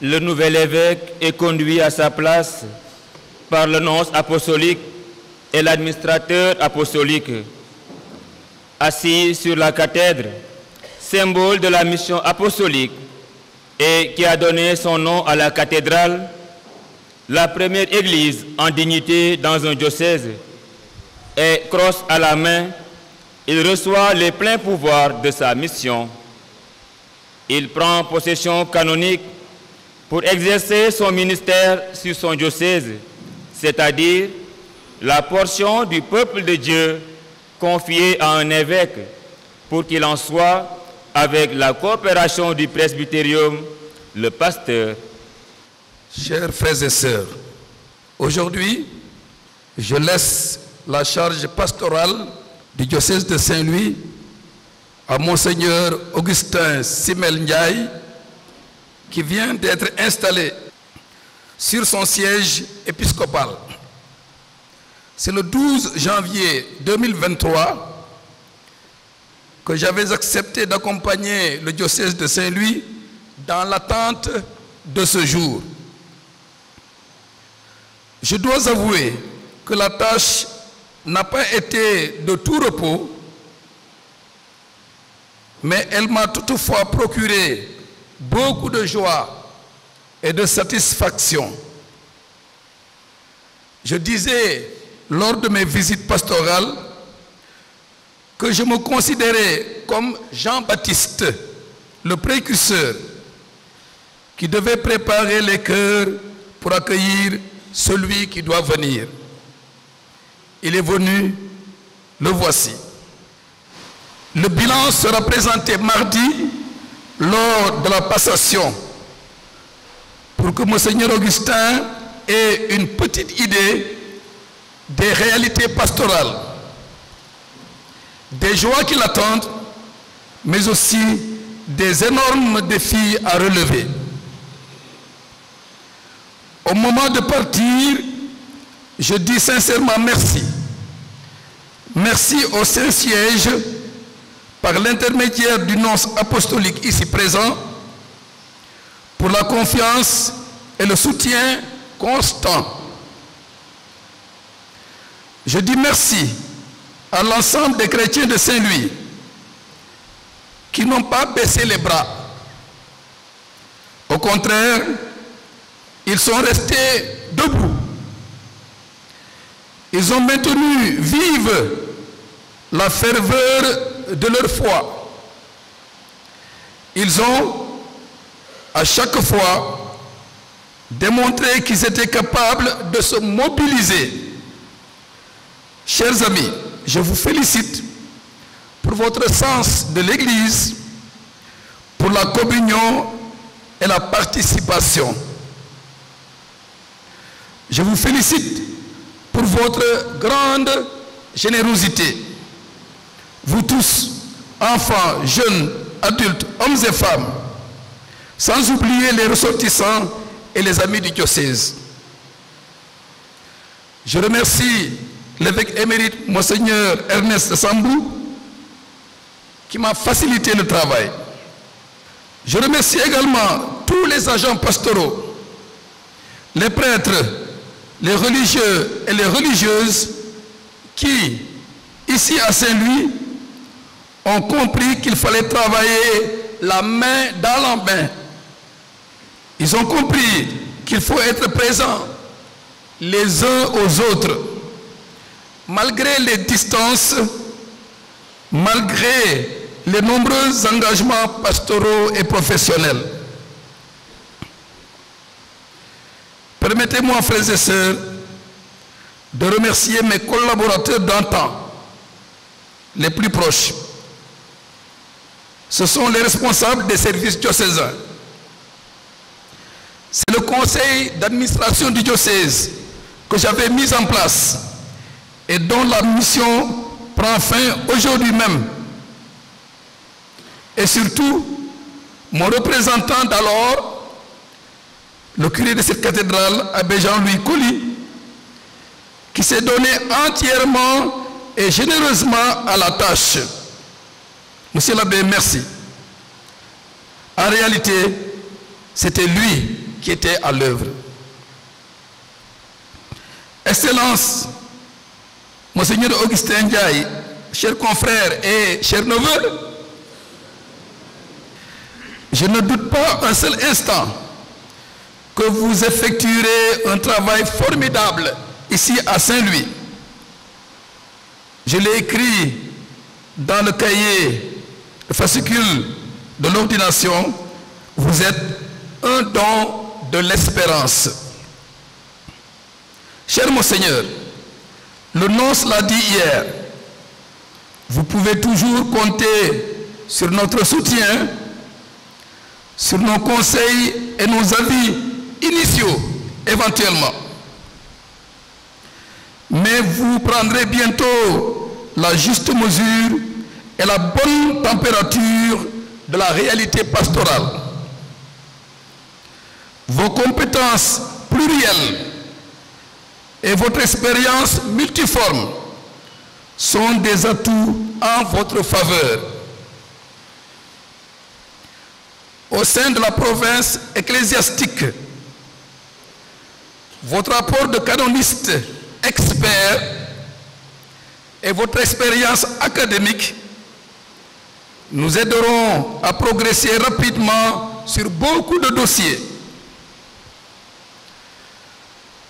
le nouvel évêque est conduit à sa place par le nonce apostolique et l'administrateur apostolique. Assis sur la cathèdre, symbole de la mission apostolique et qui a donné son nom à la cathédrale, la première église en dignité dans un diocèse, et crosse à la main, il reçoit les pleins pouvoirs de sa mission. Il prend possession canonique pour exercer son ministère sur son diocèse, c'est-à-dire la portion du peuple de Dieu confiée à un évêque pour qu'il en soit, avec la coopération du presbytérium, le pasteur. Chers frères et sœurs, aujourd'hui, je laisse la charge pastorale du diocèse de Saint-Louis à Monseigneur Augustin Simel Ndiaye, qui vient d'être installé sur son siège épiscopal. C'est le 12 janvier 2023 que j'avais accepté d'accompagner le diocèse de Saint-Louis dans l'attente de ce jour. Je dois avouer que la tâche n'a pas été de tout repos, mais elle m'a toutefois procuré beaucoup de joie et de satisfaction. Je disais lors de mes visites pastorales que je me considérais comme Jean-Baptiste, le précurseur, qui devait préparer les cœurs pour accueillir celui qui doit venir. Il est venu, le voici. Le bilan sera présenté mardi lors de la passation pour que Monseigneur Augustin ait une petite idée des réalités pastorales, des joies qui l'attendent, mais aussi des énormes défis à relever. Au moment de partir, je dis sincèrement merci. Merci au Saint-Siège, par l'intermédiaire du nonce apostolique ici présent, pour la confiance et le soutien constant. Je dis merci à l'ensemble des chrétiens de Saint-Louis qui n'ont pas baissé les bras. Au contraire, ils sont restés debout. Ils ont maintenu vive la ferveur de leur foi. Ils ont, à chaque fois, démontré qu'ils étaient capables de se mobiliser. Chers amis, je vous félicite pour votre sens de l'Église, pour la communion et la participation. Je vous félicite pour votre grande générosité. Vous tous, enfants, jeunes, adultes, hommes et femmes, sans oublier les ressortissants et les amis du diocèse. Je remercie l'évêque émérite Monseigneur Ernest Sambou, qui m'a facilité le travail. Je remercie également tous les agents pastoraux, les prêtres, les religieux et les religieuses qui, ici à Saint-Louis, ont compris qu'il fallait travailler la main dans la main. Ils ont compris qu'il faut être présents les uns aux autres, malgré les distances, malgré les nombreux engagements pastoraux et professionnels. Permettez-moi, frères et sœurs, de remercier mes collaborateurs d'antan, les plus proches. Ce sont les responsables des services diocésains. C'est le conseil d'administration du diocèse que j'avais mis en place et dont la mission prend fin aujourd'hui même. Et surtout, mon représentant d'alors, le curé de cette cathédrale, abbé Jean-Louis Colly, qui s'est donné entièrement et généreusement à la tâche. Monsieur l'abbé, merci. En réalité, c'était lui qui était à l'œuvre. Excellence, Monseigneur Augustin Ndiaye, chers confrères et chers neveux, je ne doute pas un seul instant que vous effectuerez un travail formidable ici à Saint-Louis. Je l'ai écrit dans le cahier, le fascicule de l'ordination, vous êtes un don de l'espérance. Cher Monseigneur, le nonce l'a dit hier, vous pouvez toujours compter sur notre soutien, sur nos conseils et nos avis initiaux, éventuellement. Mais vous prendrez bientôt la juste mesure et la bonne température de la réalité pastorale. Vos compétences plurielles et votre expérience multiforme sont des atouts en votre faveur. Au sein de la province ecclésiastique, votre apport de canoniste expert et votre expérience académique nous aideront à progresser rapidement sur beaucoup de dossiers.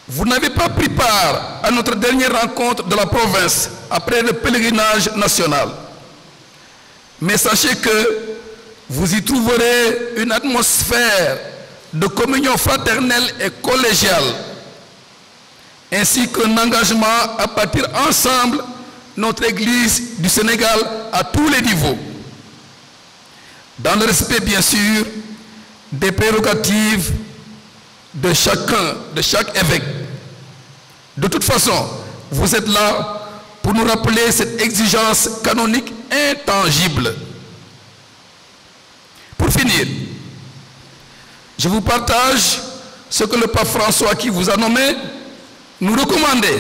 Vous n'avez pas pris part à notre dernière rencontre de la province après le pèlerinage national. Mais sachez que vous y trouverez une atmosphère de communion fraternelle et collégiale, ainsi qu'un engagement à bâtir ensemble notre Église du Sénégal à tous les niveaux, dans le respect bien sûr des prérogatives de chaque évêque. De toute façon, vous êtes là pour nous rappeler cette exigence canonique intangible. Pour finir, je vous partage ce que le pape François, qui vous a nommé, nous recommandait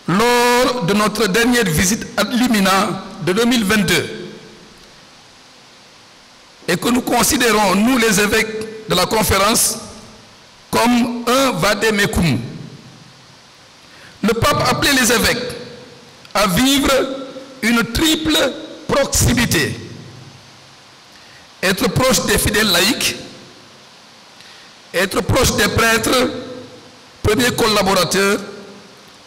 lors de notre dernière visite ad limina de 2022 et que nous considérons, nous les évêques de la conférence, comme un vademecum. Le pape appelait les évêques à vivre une triple proximité. Être proche des fidèles laïcs, être proche des prêtres, premiers collaborateurs,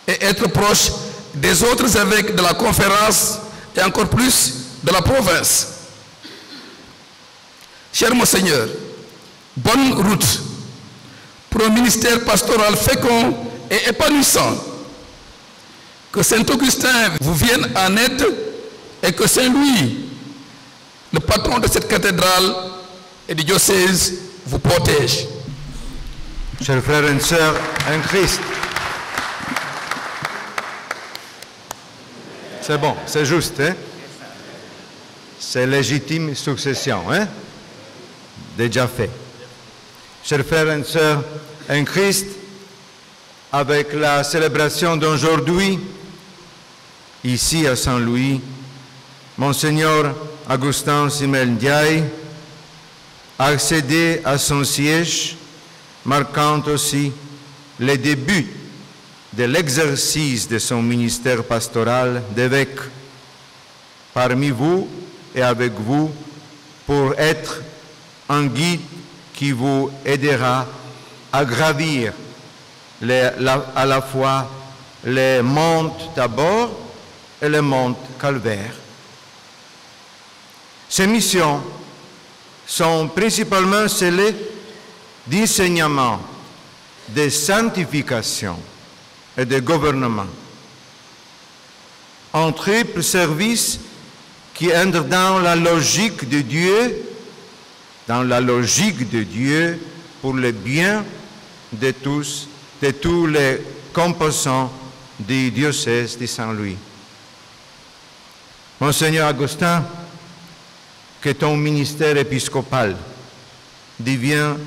et être proche des autres évêques de la conférence et encore plus de la province. Cher Monseigneur, bonne route pour un ministère pastoral fécond et épanouissant. Que Saint-Augustin vous vienne en aide et que Saint-Louis, le patron de cette cathédrale et du diocèse, vous protège. Chers frères et sœurs en Christ, c'est bon, c'est juste, hein? C'est légitime succession, hein? Déjà fait. Chers frères et sœurs en Christ, avec la célébration d'aujourd'hui, ici à Saint-Louis, Monseigneur Augustin Siméon Ndiaye a accédé à son siège, marquant aussi les débuts de l'exercice de son ministère pastoral d'évêque parmi vous et avec vous pour être un guide qui vous aidera à gravir à la fois les monts Tabor et les monts Calvaire. Ces missions sont principalement scellées d'enseignement, de sanctification et de gouvernement. Un triple service qui entre dans la logique de Dieu, pour le bien de tous les composants du diocèse de Saint-Louis. Monseigneur Augustin, que ton ministère épiscopal devienne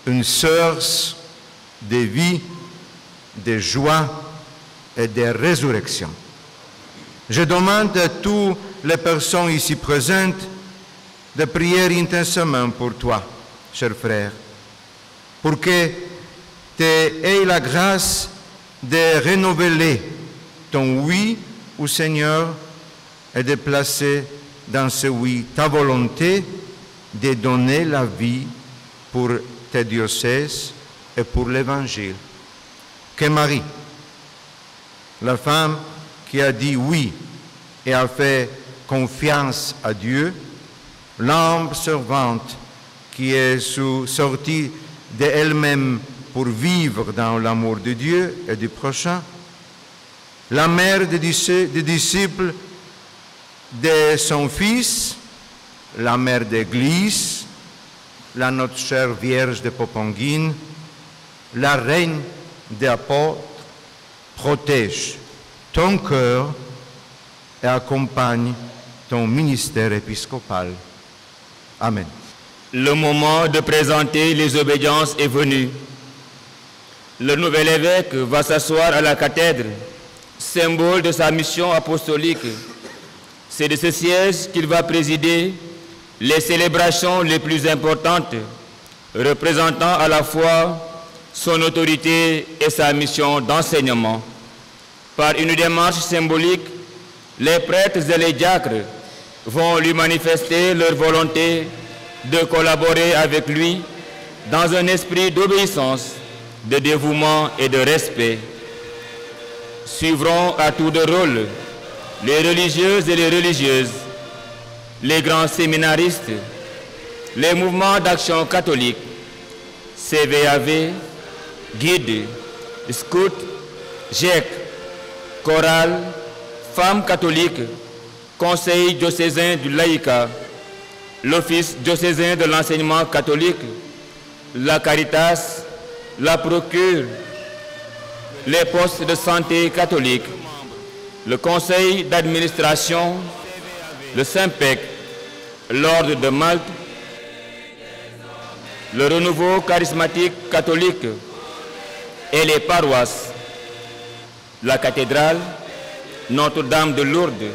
une source de vie, de joie et de résurrection. Je demande à toutes les personnes ici présentes de prier intensément pour toi, cher frère, pour que tu aies la grâce de renouveler ton oui au Seigneur et de placer dans ce oui ta volonté de donner la vie pour tes diocèses et pour l'Évangile. Que Marie, la femme qui a dit oui et a fait confiance à Dieu, l'âme servante qui est sortie d'elle-même pour vivre dans l'amour de Dieu et du prochain, la mère des disciples de son Fils, la mère d'Église, la notre chère Vierge de Popenguine, la reine des apôtres, protège ton cœur et accompagne ton ministère épiscopal. Amen. Le moment de présenter les obédiences est venu. Le nouvel évêque va s'asseoir à la cathèdre, symbole de sa mission apostolique. C'est de ce siège qu'il va présider les célébrations les plus importantes, représentant à la fois son autorité et sa mission d'enseignement. Par une démarche symbolique, les prêtres et les diacres vont lui manifester leur volonté de collaborer avec lui dans un esprit d'obéissance, de dévouement et de respect. Suivront à tour de rôle les religieuses et les religieuses, les grands séminaristes, les mouvements d'action catholique, CVAV, guides, scouts, GIEC, chorale, femmes catholiques, conseil diocésain du laïcat, l'office diocésain de l'enseignement catholique, la Caritas, la Procure, les postes de santé catholique, le conseil d'administration, le Saint-Pec, l'ordre de Malte, le renouveau charismatique catholique et les paroisses, la cathédrale, Notre-Dame de Lourdes,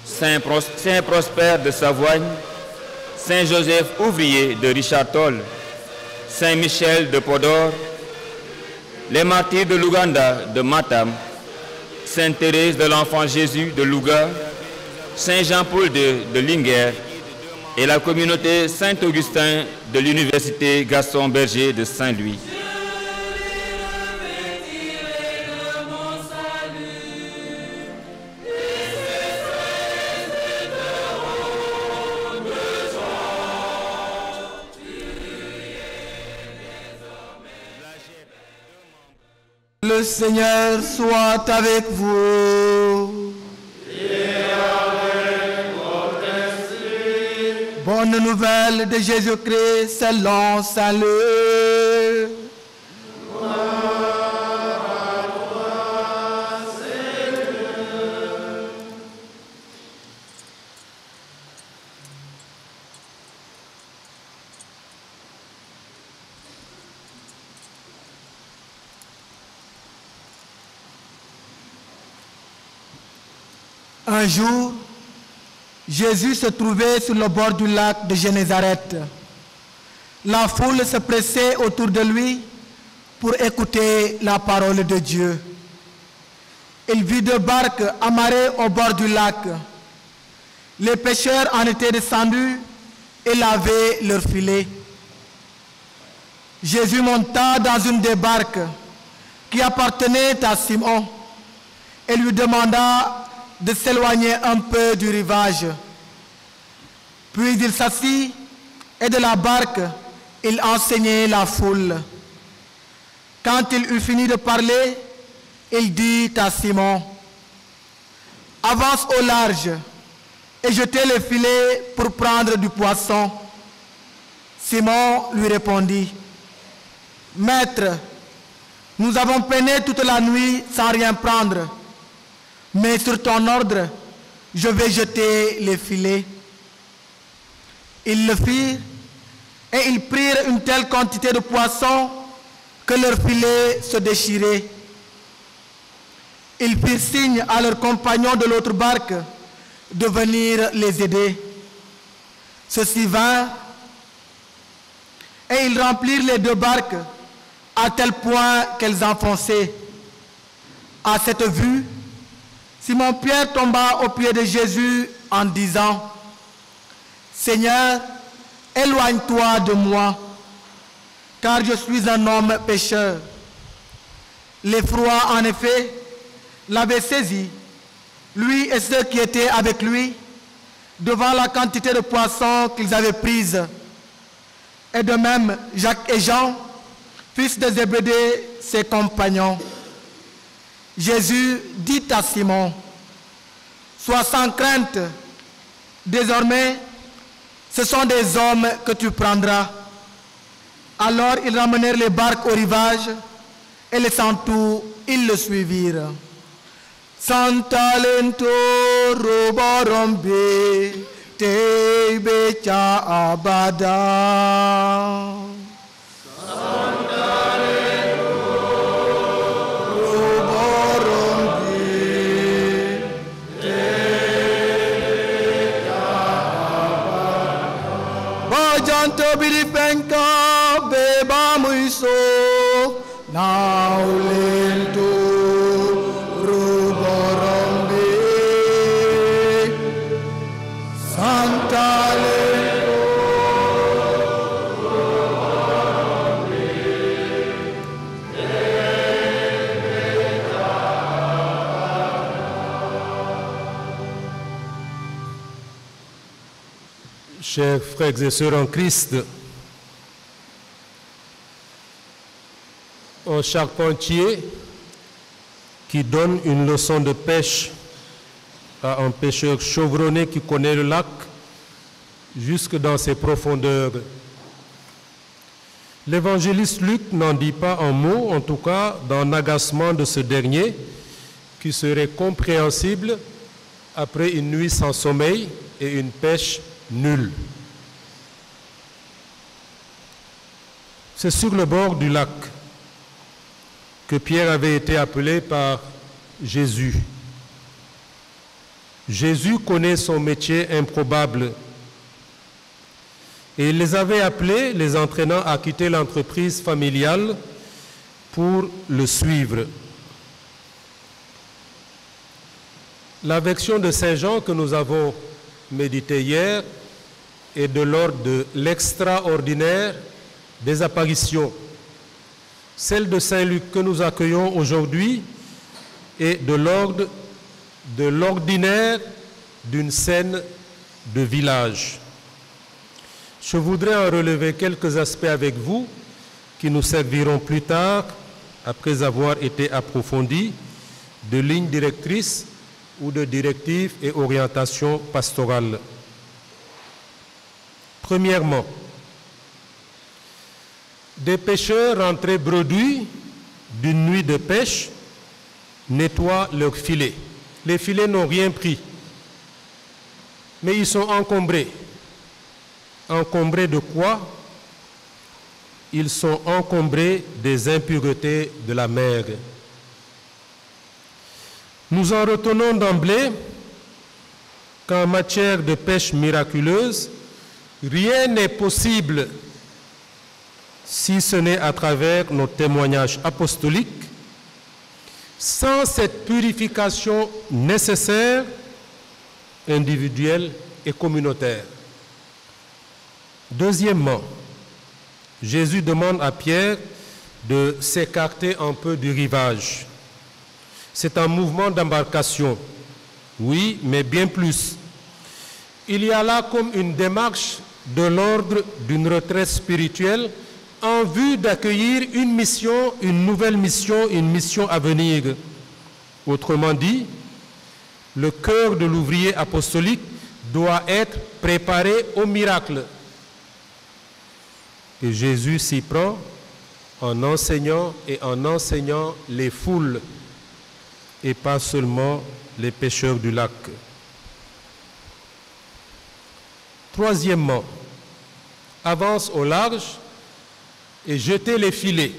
Saint-Prosper de Savoigne, Saint-Joseph ouvrier de Richard Toll, Saint-Michel de Podor, les martyrs de l'Ouganda de Matam, Sainte-Thérèse de l'Enfant Jésus de Louga, Saint-Jean-Paul de Linguère et la communauté Saint-Augustin de l'Université Gaston Berger de Saint-Louis. Le Seigneur soit avec vous. Et avec votre esprit. Bonne nouvelle de Jésus-Christ selon Saint-Luc. Gloire à toi, Seigneur. Un jour, Jésus se trouvait sur le bord du lac de Génézareth. La foule se pressait autour de lui pour écouter la parole de Dieu. Il vit deux barques amarrées au bord du lac. Les pêcheurs en étaient descendus et lavaient leurs filets. Jésus monta dans une des barques qui appartenait à Simon et lui demanda de s'éloigner un peu du rivage. Puis il s'assit et de la barque, il enseignait la foule. Quand il eut fini de parler, il dit à Simon, « Avance au large et jetez le filet pour prendre du poisson. » Simon lui répondit, « Maître, nous avons peiné toute la nuit sans rien prendre. Mais sur ton ordre, je vais jeter les filets. » Ils le firent, et ils prirent une telle quantité de poissons que leurs filets se déchiraient. Ils firent signe à leurs compagnons de l'autre barque de venir les aider. Ceux-ci vinrent, et ils remplirent les deux barques à tel point qu'elles enfonçaient. À cette vue, Simon-Pierre tomba aux pieds de Jésus en disant, « Seigneur, éloigne-toi de moi, car je suis un homme pécheur. » L'effroi, en effet, l'avait saisi, lui et ceux qui étaient avec lui, devant la quantité de poissons qu'ils avaient prise. Et de même, Jacques et Jean, fils de Zébédée, ses compagnons. Jésus dit à Simon, « Sois sans crainte, désormais, ce sont des hommes que tu prendras. » Alors ils ramenèrent les barques au rivage, et laissant tout, ils le suivirent. Santalento roborombe tebe cha abada. Santalento roborombe tebe cha abada. Bajanto bilifenka beba muiso naulento. Chers frères et sœurs en Christ, un charpentier qui donne une leçon de pêche à un pêcheur chevronné qui connaît le lac jusque dans ses profondeurs. L'évangéliste Luc n'en dit pas un mot, en tout cas dans l'agacement de ce dernier, qui serait compréhensible après une nuit sans sommeil et une pêche nulle. C'est sur le bord du lac que Pierre avait été appelé par Jésus. Jésus connaît son métier improbable et il les avait appelés, les entraînant à quitter l'entreprise familiale pour le suivre. La version de Saint Jean que nous avons méditée hier est de l'ordre de l'extraordinaire des apparitions. Celle de Saint Luc que nous accueillons aujourd'hui est de l'ordre de l'ordinaire d'une scène de village. Je voudrais en relever quelques aspects avec vous qui nous serviront plus tard, après avoir été approfondis, de lignes directrices ou de directives et orientations pastorales. Premièrement, des pêcheurs rentrés bredouilles d'une nuit de pêche nettoient leurs filets. Les filets n'ont rien pris, mais ils sont encombrés. Encombrés de quoi? Ils sont encombrés des impuretés de la mer. Nous en retenons d'emblée qu'en matière de pêche miraculeuse, rien n'est possible si ce n'est à travers nos témoignages apostoliques, sans cette purification nécessaire, individuelle et communautaire. Deuxièmement, Jésus demande à Pierre de s'écarter un peu du rivage. C'est un mouvement d'embarcation, oui, mais bien plus. Il y a là comme une démarche de l'ordre d'une retraite spirituelle en vue d'accueillir une mission, une nouvelle mission, une mission à venir. Autrement dit, le cœur de l'ouvrier apostolique doit être préparé au miracle. Et Jésus s'y prend en enseignant les foules et pas seulement les pêcheurs du lac. Troisièmement, avance au large et jetez les filets.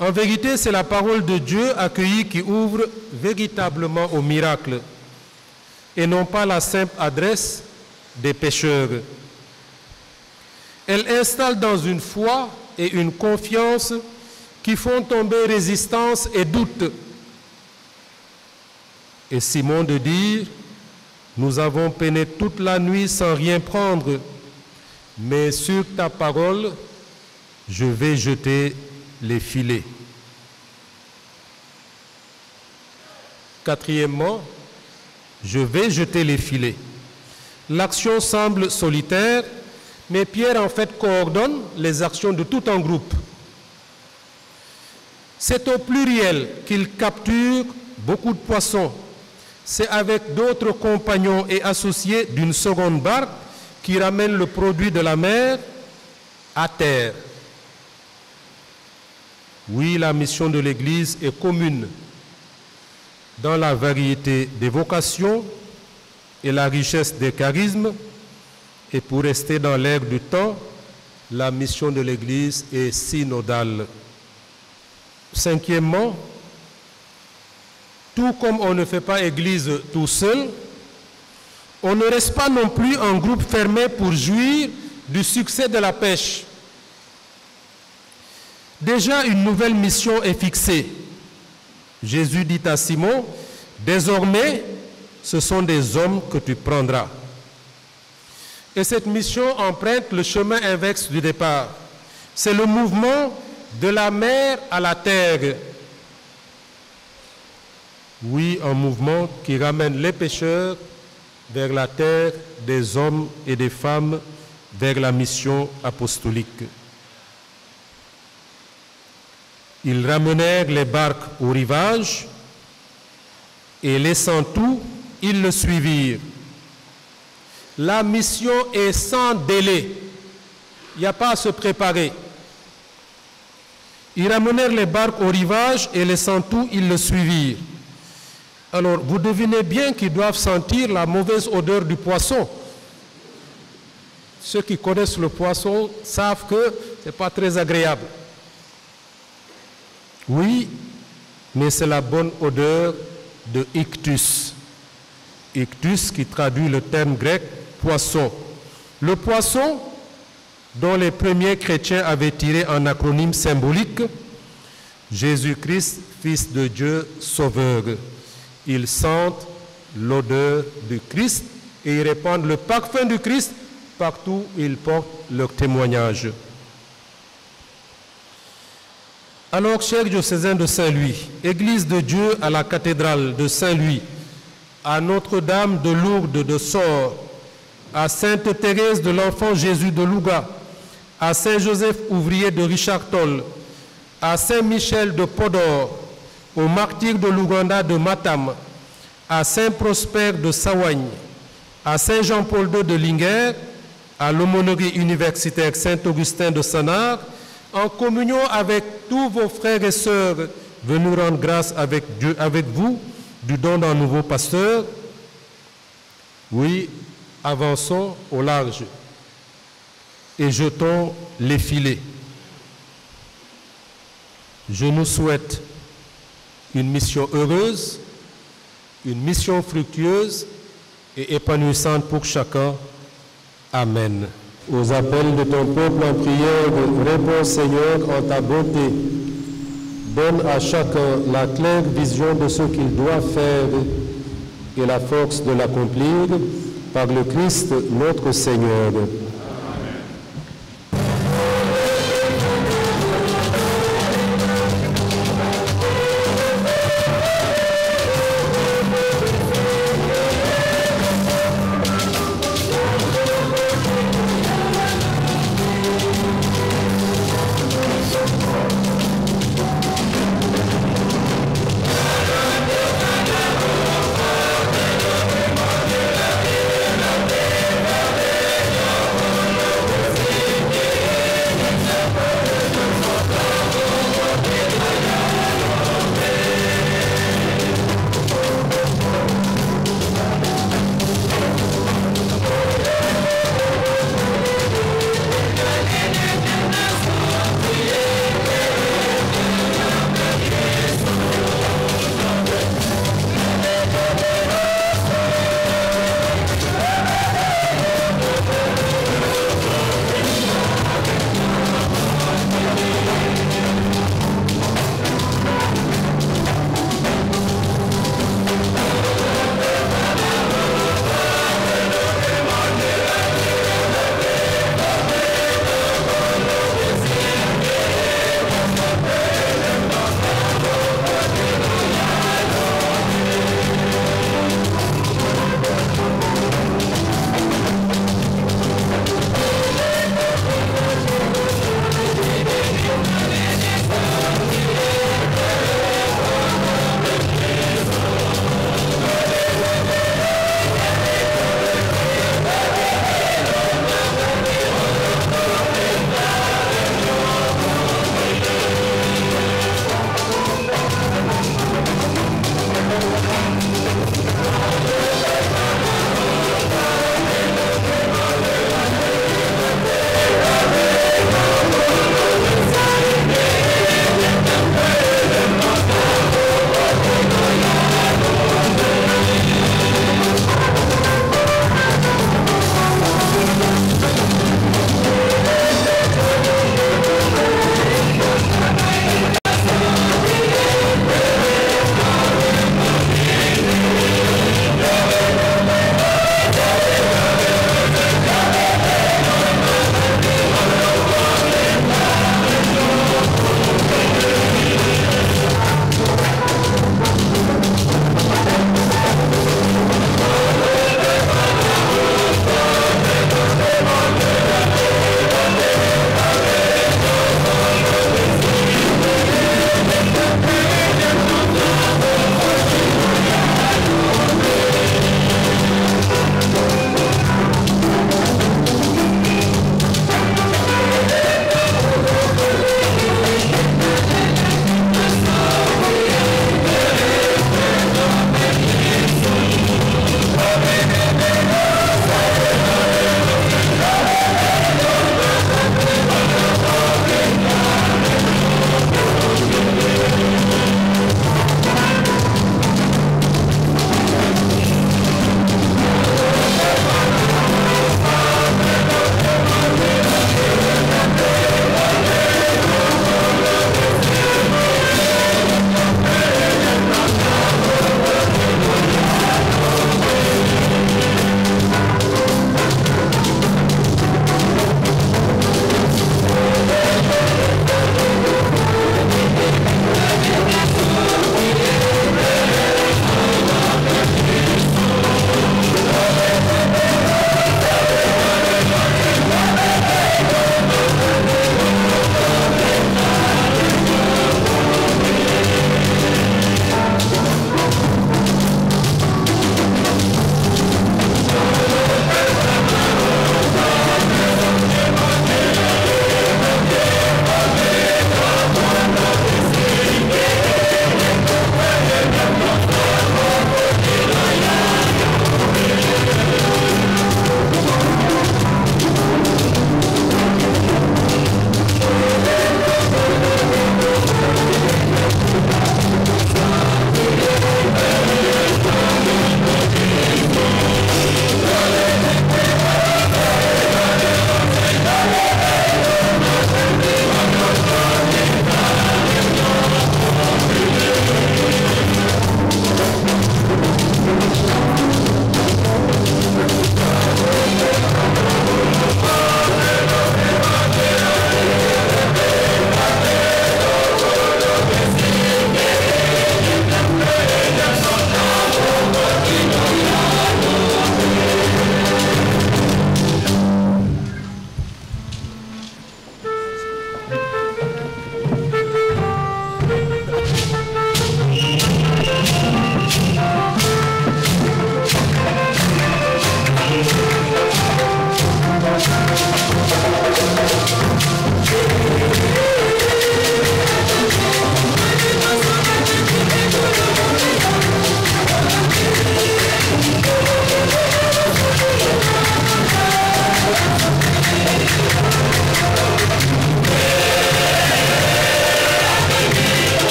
En vérité, c'est la parole de Dieu accueillie qui ouvre véritablement au miracle et non pas la simple adresse des pécheurs. Elle installe dans une foi et une confiance qui font tomber résistance et doute. Et Simon de dire, nous avons peiné toute la nuit sans rien prendre, mais sur ta parole, je vais jeter les filets. Quatrièmement, je vais jeter les filets. L'action semble solitaire, mais Pierre en fait coordonne les actions de tout un groupe. C'est au pluriel qu'il capture beaucoup de poissons. C'est avec d'autres compagnons et associés d'une seconde barque qui ramène le produit de la mer à terre. Oui, la mission de l'Église est commune dans la variété des vocations et la richesse des charismes. Et pour rester dans l'air du temps, la mission de l'Église est synodale. Cinquièmement, tout comme on ne fait pas Église tout seul, on ne reste pas non plus un groupe fermé pour jouir du succès de la pêche. Déjà, une nouvelle mission est fixée. Jésus dit à Simon, « Désormais, ce sont des hommes que tu prendras. » Et cette mission emprunte le chemin inverse du départ. C'est le mouvement de la mer à la terre. Oui, un mouvement qui ramène les pêcheurs vers la terre, des hommes et des femmes vers la mission apostolique. Ils ramenèrent les barques au rivage et laissant tout, ils le suivirent. La mission est sans délai. Il n'y a pas à se préparer. Ils ramenèrent les barques au rivage et laissant tout, ils le suivirent. Alors, vous devinez bien qu'ils doivent sentir la mauvaise odeur du poisson. Ceux qui connaissent le poisson savent que ce n'est pas très agréable. Oui, mais c'est la bonne odeur de ictus. Ictus qui traduit le terme grec poisson. Le poisson dont les premiers chrétiens avaient tiré un acronyme symbolique, Jésus-Christ, Fils de Dieu, Sauveur. Ils sentent l'odeur du Christ et ils répandent le parfum du Christ partout où ils portent leur témoignage. Alors, chers diocésains de Saint-Louis, Église de Dieu à la cathédrale de Saint-Louis, à Notre-Dame de Lourdes de Sort, à Sainte Thérèse de l'Enfant Jésus de Louga, à Saint-Joseph ouvrier de Richard Toll, à Saint-Michel de Podor, aux martyrs de l'Ouganda de Matam, à Saint-Prosper de Sawagne, à Saint-Jean-Paul II de Linguère, à l'aumônerie universitaire Saint-Augustin de Sanard, en communion avec tous vos frères et sœurs, venus rendre grâce avec Dieu, avec vous, du don d'un nouveau pasteur. Oui, avançons au large et jetons les filets. Je nous souhaite une mission heureuse, une mission fructueuse et épanouissante pour chacun. Amen. Aux appels de ton peuple en prière, réponds Seigneur en ta bonté. Donne à chacun la claire vision de ce qu'il doit faire et la force de l'accomplir par le Christ notre Seigneur.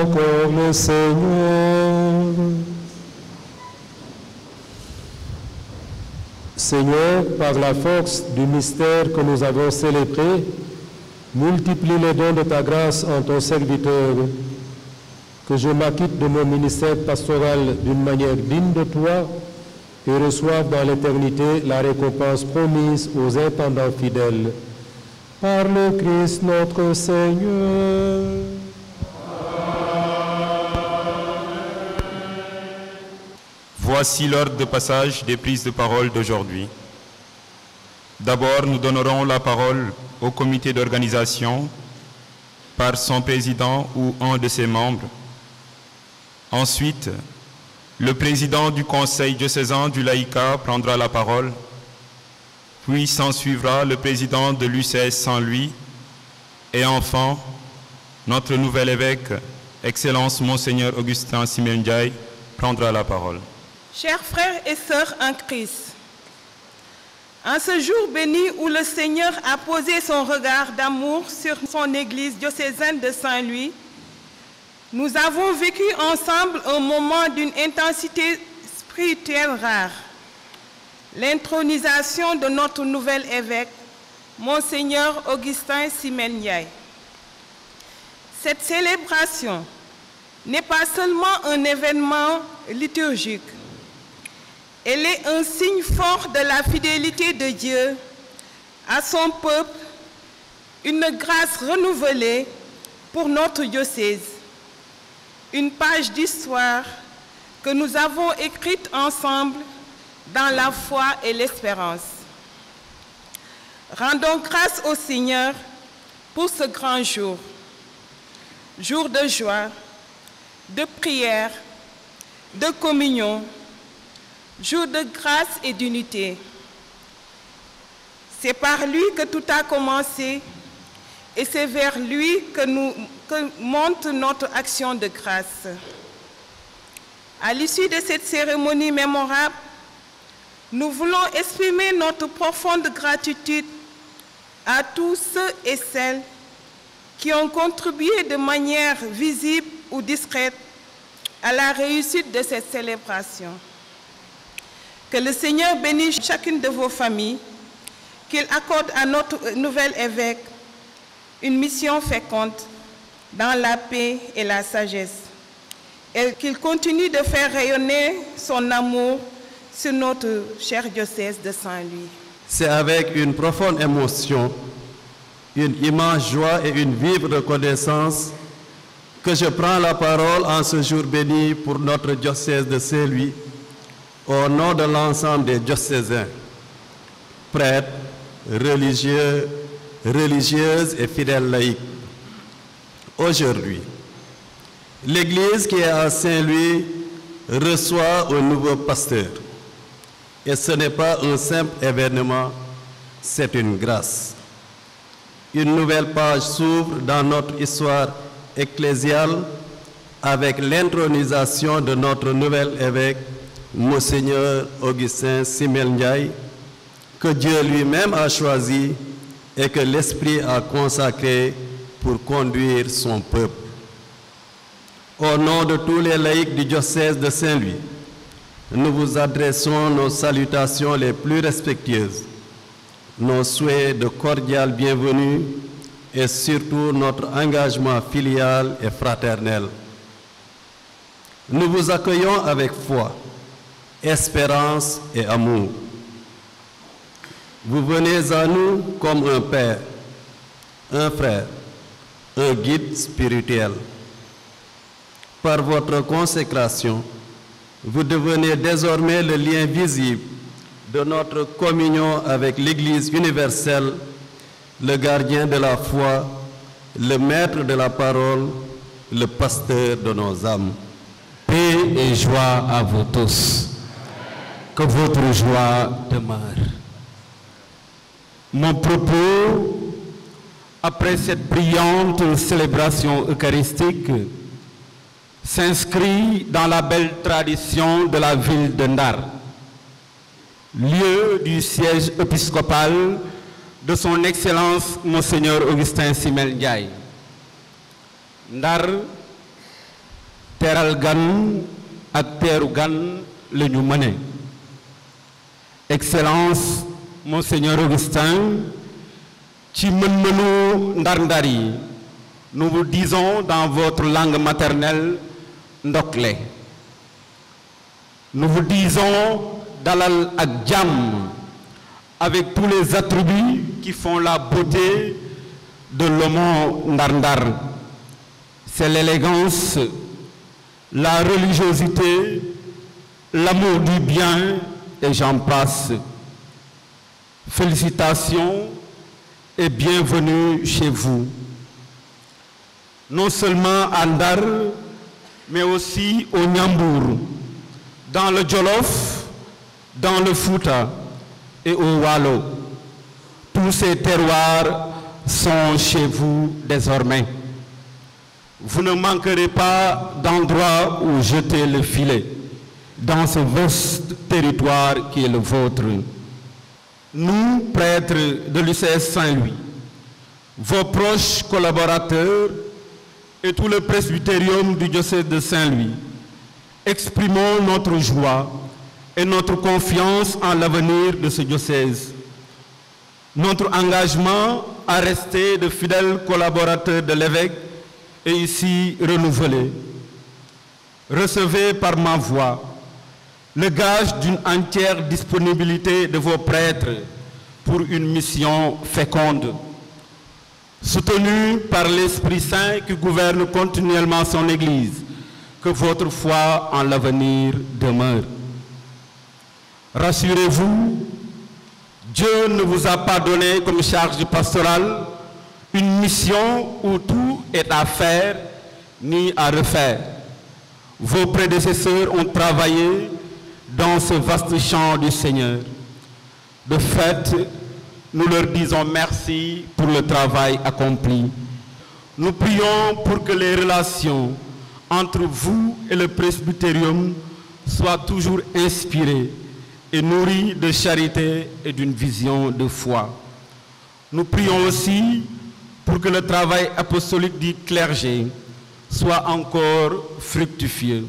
encore le Seigneur. Seigneur, par la force du mystère que nous avons célébré, multiplie les dons de ta grâce en ton serviteur, que je m'acquitte de mon ministère pastoral d'une manière digne de toi et reçoive dans l'éternité la récompense promise aux intendants fidèles. Par le Christ notre Seigneur. Voici l'ordre de passage des prises de parole d'aujourd'hui. D'abord, nous donnerons la parole au comité d'organisation par son président ou un de ses membres. Ensuite, le président du conseil diocésain du laïcat prendra la parole. Puis s'en suivra le président de l'UCS Saint-Louis. Et enfin, notre nouvel évêque, Excellence Monseigneur Augustin Simeon Ndiaye, prendra la parole. Chers frères et sœurs en Christ, en ce jour béni où le Seigneur a posé son regard d'amour sur son Église diocésaine de Saint-Louis, nous avons vécu ensemble un moment d'une intensité spirituelle rare. L'intronisation de notre nouvel évêque, Monseigneur Augustin Simeon Ndiaye. Cette célébration n'est pas seulement un événement liturgique. Elle est un signe fort de la fidélité de Dieu à son peuple, une grâce renouvelée pour notre diocèse, une page d'histoire que nous avons écrite ensemble dans la foi et l'espérance. Rendons grâce au Seigneur pour ce grand jour, jour de joie, de prière, de communion, jour de grâce et d'unité. C'est par lui que tout a commencé et c'est vers lui que monte notre action de grâce. À l'issue de cette cérémonie mémorable, nous voulons exprimer notre profonde gratitude à tous ceux et celles qui ont contribué de manière visible ou discrète à la réussite de cette célébration. Que le Seigneur bénisse chacune de vos familles, qu'il accorde à notre nouvel évêque une mission féconde dans la paix et la sagesse, et qu'il continue de faire rayonner son amour sur notre cher diocèse de Saint-Louis. C'est avec une profonde émotion, une immense joie et une vive reconnaissance que je prends la parole en ce jour béni pour notre diocèse de Saint-Louis, au nom de l'ensemble des diocésains, prêtres, religieux, religieuses et fidèles laïcs. Aujourd'hui, l'Église qui est à Saint-Louis reçoit un nouveau pasteur. Et ce n'est pas un simple événement, c'est une grâce. Une nouvelle page s'ouvre dans notre histoire ecclésiale avec l'intronisation de notre nouvel évêque, Monseigneur Augustin Simeon Ndiaye, que Dieu lui-même a choisi et que l'Esprit a consacré pour conduire son peuple. Au nom de tous les laïcs du diocèse de Saint-Louis, nous vous adressons nos salutations les plus respectueuses, nos souhaits de cordiale bienvenue et surtout notre engagement filial et fraternel. Nous vous accueillons avec foi, espérance et amour. Vous venez à nous comme un père, un frère, un guide spirituel. Par votre consécration, vous devenez désormais le lien visible de notre communion avec l'Église universelle, le gardien de la foi, le maître de la parole, le pasteur de nos âmes. Paix et joie à vous tous. Que votre joie demeure. Mon propos, après cette brillante célébration eucharistique, s'inscrit dans la belle tradition de la ville de Ndar, lieu du siège épiscopal de son Excellence Monseigneur Augustin Simeon Ndiaye. Ndar teral gan ak teeru gan la ñu mëne. Excellence Monseigneur Augustin, ci mën-mënu ndar-ndar yi, nous vous disons dans votre langue maternelle ndokle. Nous vous disons dalal ak jàmm avec tous les attributs qui font la beauté de l'homo ndar-ndar. C'est l'élégance, la religiosité, l'amour du bien et j'en passe. Félicitations et bienvenue chez vous. Non seulement à Ndar, mais aussi au Nyambour, dans le Jolof, dans le Fouta et au Walo. Tous ces terroirs sont chez vous désormais. Vous ne manquerez pas d'endroits où jeter le filet dans ce vaste territoire qui est le vôtre. Nous, prêtres de l'UCS Saint-Louis, vos proches collaborateurs et tout le presbytérium du diocèse de Saint-Louis, exprimons notre joie et notre confiance en l'avenir de ce diocèse. Notre engagement à rester de fidèles collaborateurs de l'évêque est ici renouvelé. Recevez par ma voix le gage d'une entière disponibilité de vos prêtres pour une mission féconde. Soutenu par l'Esprit Saint qui gouverne continuellement son Église, que votre foi en l'avenir demeure. Rassurez-vous, Dieu ne vous a pas donné comme charge pastorale une mission où tout est à faire ni à refaire. Vos prédécesseurs ont travaillé dans ce vaste champ du Seigneur. De fait, nous leur disons merci pour le travail accompli. Nous prions pour que les relations entre vous et le presbytérium soient toujours inspirées et nourries de charité et d'une vision de foi. Nous prions aussi pour que le travail apostolique du clergé soit encore fructifieux.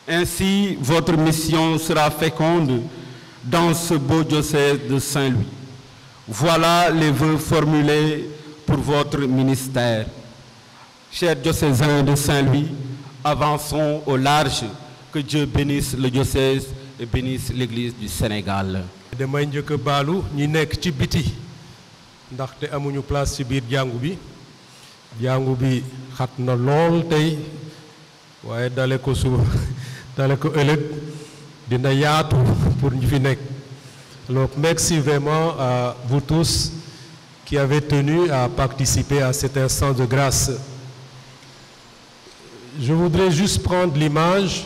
Ainsi, votre mission sera féconde dans ce beau diocèse de Saint-Louis. Voilà les vœux formulés pour votre ministère. Chers diocésains de Saint-Louis, avançons au large. Que Dieu bénisse le diocèse et bénisse l'Église du Sénégal. damay njëkk a baalu ñi nekk ci biti ndaxte amuñu place ci biir jàngu bi xat na lool tey waaye dale ko suba dale ko ëllëg dina yaatu pour ñu fi nekk. Alors merci vraiment à vous tous qui avez tenu à participer à cet instant de grâce. Je voudrais juste prendre l'image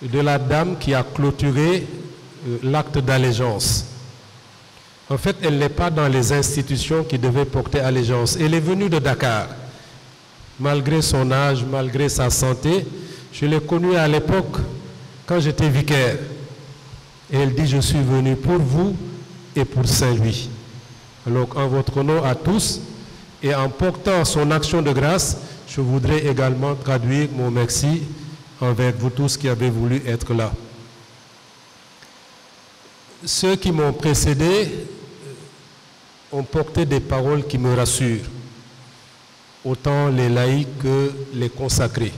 de la dame qui a clôturé l'acte d'allégeance. En fait, elle n'est pas dans les institutions qui devaient porter allégeance. Elle est venue de Dakar. Malgré son âge, malgré sa santé, je l'ai connue à l'époque quand j'étais vicaire. Et elle dit, je suis venue pour vous et pour Saint-Louis. Alors, en votre nom à tous, et en portant son action de grâce, je voudrais également traduire mon merci envers vous tous qui avez voulu être là. Ceux qui m'ont précédé ont porté des paroles qui me rassurent, autant les laïcs que les consacrés.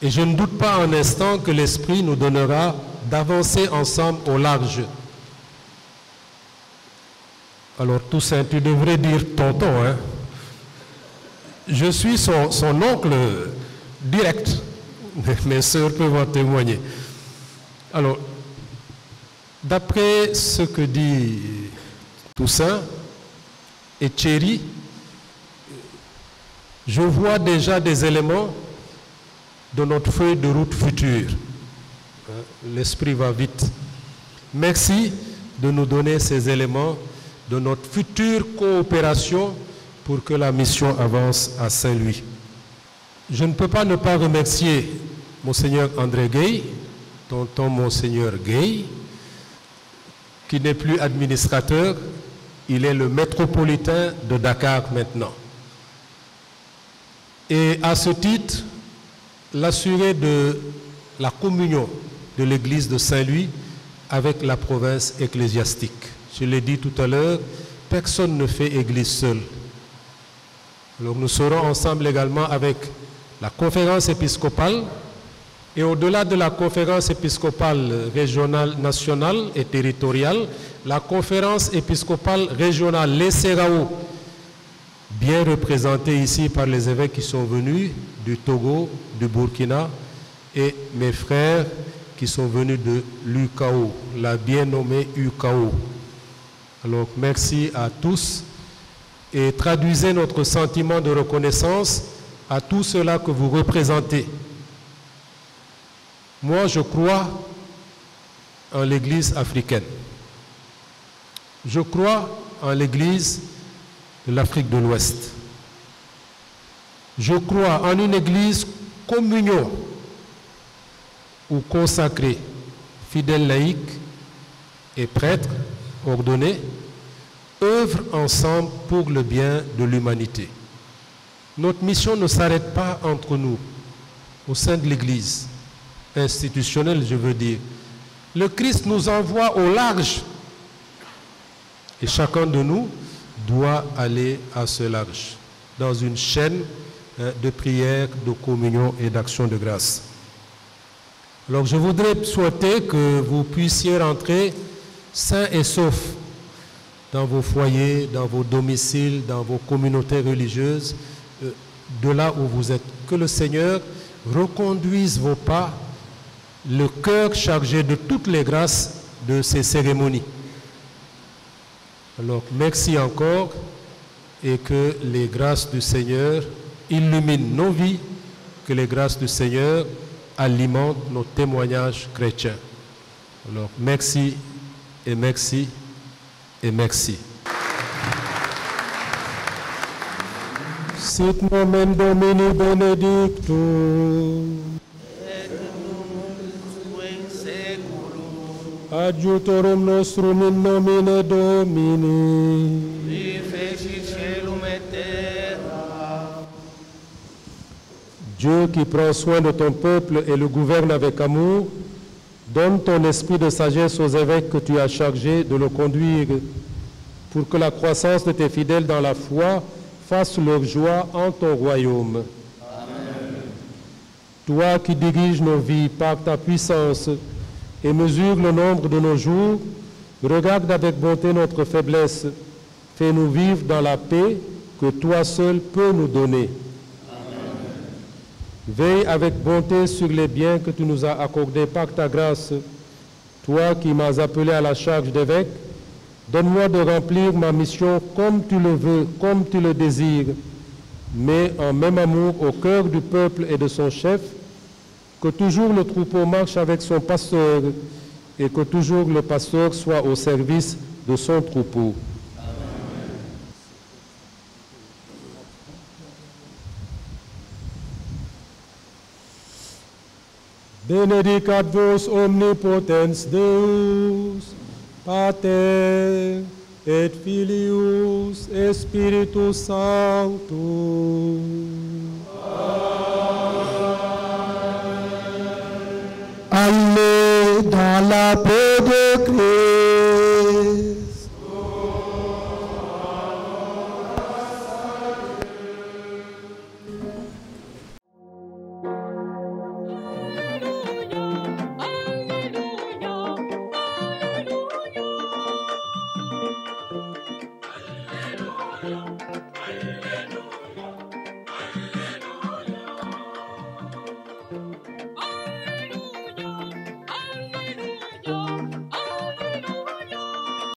Et je ne doute pas un instant que l'Esprit nous donnera d'avancer ensemble au large. Alors Toussaint, tu devrais dire tonton, hein? Je suis son oncle direct. Mes sœurs peuvent en témoigner. Alors, d'après ce que dit Toussaint et Thierry, je vois déjà des éléments de notre feuille de route future. L'esprit va vite. Merci de nous donner ces éléments de notre future coopération pour que la mission avance à Saint-Louis. Je ne peux pas ne pas remercier Monseigneur André Gueye, tonton Monseigneur Gueye, qui n'est plus administrateur, il est le métropolitain de Dakar maintenant. Et à ce titre, l'assurer de la communion de l'Église de Saint-Louis avec la province ecclésiastique. Je l'ai dit tout à l'heure, personne ne fait Église seule. Alors nous serons ensemble également avec la conférence épiscopale et au-delà de la conférence épiscopale régionale, nationale et territoriale, la conférence épiscopale régionale, les CERAO, bien représentée ici par les évêques qui sont venus du Togo, du Burkina et mes frères qui sont venus de l'UKO, la bien nommée UKO. Alors merci à tous et traduisez notre sentiment de reconnaissance à tout cela que vous représentez. Moi, je crois en l'Église africaine. Je crois en l'Église de l'Afrique de l'Ouest. Je crois en une Église communion ou consacrée, fidèles laïcs et prêtres ordonnés, œuvrent ensemble pour le bien de l'humanité. Notre mission ne s'arrête pas entre nous, au sein de l'Église institutionnelle, je veux dire. Le Christ nous envoie au large et chacun de nous doit aller à ce large, dans une chaîne de prière, de communion et d'action de grâce. Alors je voudrais souhaiter que vous puissiez rentrer sains et saufs dans vos foyers, dans vos domiciles, dans vos communautés religieuses, de là où vous êtes. Que le Seigneur reconduise vos pas, le cœur chargé de toutes les grâces de ces cérémonies. Alors merci encore et que les grâces du Seigneur illuminent nos vies, que les grâces du Seigneur alimentent nos témoignages chrétiens. Alors merci et merci et merci. Sit nomen Domini benedictum. Adjutorum nostrum in nomine Domini. Dieu qui prend soin de ton peuple et le gouverne avec amour, donne ton esprit de sagesse aux évêques que tu as chargés de le conduire, pour que la croissance de tes fidèles dans la foi fasse leur joie en ton royaume. Amen. Toi qui diriges nos vies par ta puissance et mesures le nombre de nos jours, regarde avec bonté notre faiblesse, fais-nous vivre dans la paix que toi seul peux nous donner. Veille avec bonté sur les biens que tu nous as accordés par ta grâce. Toi qui m'as appelé à la charge d'évêque, donne-moi de remplir ma mission comme tu le veux, comme tu le désires, mais en même amour au cœur du peuple et de son chef, que toujours le troupeau marche avec son pasteur et que toujours le pasteur soit au service de son troupeau. Benedicat vos omnipotens Deus, Pater et Filius et Spiritus Sanctus. Allez dans la paix de Christ.